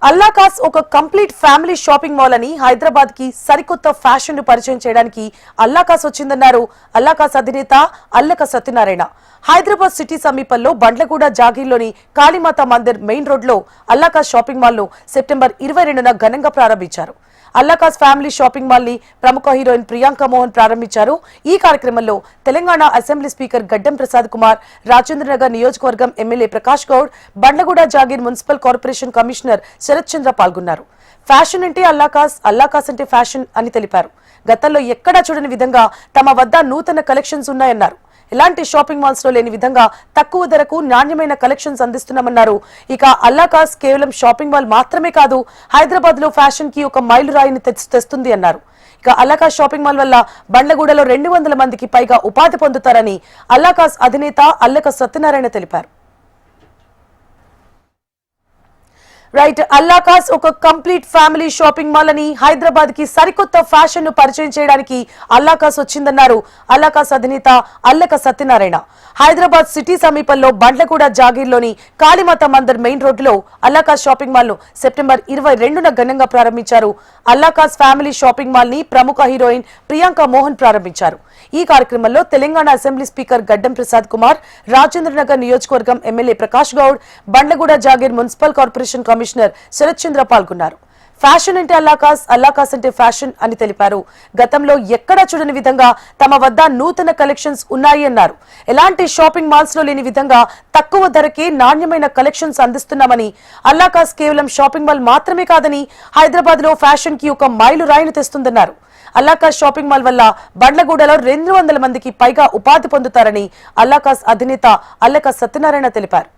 అల్లాకాస్ ఒక complete family shopping mall అని హైదరాబాద్ కి సరికొత్త ఫ్యాషన్ ను పరిచయం చేయడానికి అల్లాకాస్ వచ్చిందన్నారు అల్లాకాస్ అధినేత అల్లక సత్యనారాయణ. హైదరాబాద్ సిటీ సమీపంలో బండ్లగూడ జాగీర్లోని కాళీమాత మందిర్ మెయిన్ రోడ్ లో అల్లాకాస్ షాపింగ్ మాల్ ను సెప్టెంబర్ 22న ఘనంగా ప్రారంభించారు. అల్లాకాస్ ఫ్యామిలీ షాపింగ్ మాల్ ని ప్రముఖ హీరోయిన్ ప్రియాంక మోహన్ ప్రారంభించారు. ఈ కార్యక్రమంలో తెలంగాణ అసెంబ్లీ స్పీకర్ గడ్డం ప్రసాద్ కుమార్, రాజేంద్రనగర్ నియోజకవర్గం MLA Prakash Goud, Bandlaguda Jagir municipal corporation commissioner Sharath Chandra పాల్గొన్నారు. ఫ్యాషన్ అంటే అల్లాకాస్, అల్లాకాస్ అంటే ఫ్యాషన్ అని తెలిపారు. గతంలో ఎక్కడా చూడని విధంగా తమ వద్ద నూతన కలెక్షన్స్ ఉన్నాయన్నారు. ఎలాంటి షాపింగ్ మాల్స్ లో లేని విధంగా తక్కువ ధరకు నాణ్యమైన కలెక్షన్స్ అందిస్తున్నామన్నారు. ఇక అల్లాకాస్ కేవలం షాపింగ్ మాల్ మాత్రమే కాదు, హైదరాబాద్ లో ఫ్యాషన్ కి ఒక మైలురాయిని తెస్తుంది అన్నారు. ఇక అల్లాకాస్ షాపింగ్ మాల్ వల్ల బండ్లగూడలో 200 మందికి పైగా ఉపాధి పొందుతారని అల్లాకాస్ అధినేత అల్లక సత్యనారాయణ తెలిపారు. రైట్, అల్లాకాస్ ఒక కంప్లీట్ ఫ్యామిలీ షాపింగ్ మాల్ అని హైదరాబాద్ కి సరికొత్త ఫ్యాషన్ ను పరిచయం చేయడానికి అల్లాకాస్ వచ్చిందన్నారు అల్లాకాస్ అధినేత అల్లక సత్యనారాయణ. హైదరాబాద్ సిటీ సమీపంలో బండ్లగూడ జాగీర్లోని కాళీమాత మందిర్ మెయిన్ రోడ్డులో అల్లాకాస్ షాపింగ్ మాల్ ను సెప్టెంబర్ 22న ఘనంగా ప్రారంభించారు. అల్లాకాస్ ఫ్యామిలీ షాపింగ్ మాల్ ని ప్రముఖ హీరోయిన్ ప్రియాంక మోహన్ ప్రారంభించారు. ఈ కార్యక్రమంలో తెలంగాణ అసెంబ్లీ స్పీకర్ గడ్డం ప్రసాద్ కుమార్, రాజేంద్రనగర్ నియోజకవర్గం MLA Prakash Goud, Bandlaguda Jagir municipal corporation commissioner Sharath Chandra పాల్గొన్నారు. ఫ్యాషన్ అంటే అల్లాకాస్, అల్లాకాస్ అంటే ఫ్యాషన్ అని తెలిపారు. గతంలో ఎక్కడా చూడని విధంగా తమ వద్ద నూతన కలెక్షన్స్ ఉన్నాయి అన్నారు. ఎలాంటి షాపింగ్ మాల్స్ లో లేని విధంగా తక్కువ ధరకే నాణ్యమైన కలెక్షన్స్ అందిస్తున్నామని, అల్లాకాస్ కేవలం షాపింగ్ మాల్ మాత్రమే కాదని హైదరాబాద్ లో ఫ్యాషన్ కి ఒక మైలురాయిని తెస్తుందన్నారు. అల్లాకాస్ షాపింగ్ మాల్ వల్ల బండ్లగూడలో 200 మందికి పైగా ఉపాధి పొందుతారని అల్లాకాస్ అధినేత అల్లక సత్యనారాయణ తెలిపారు.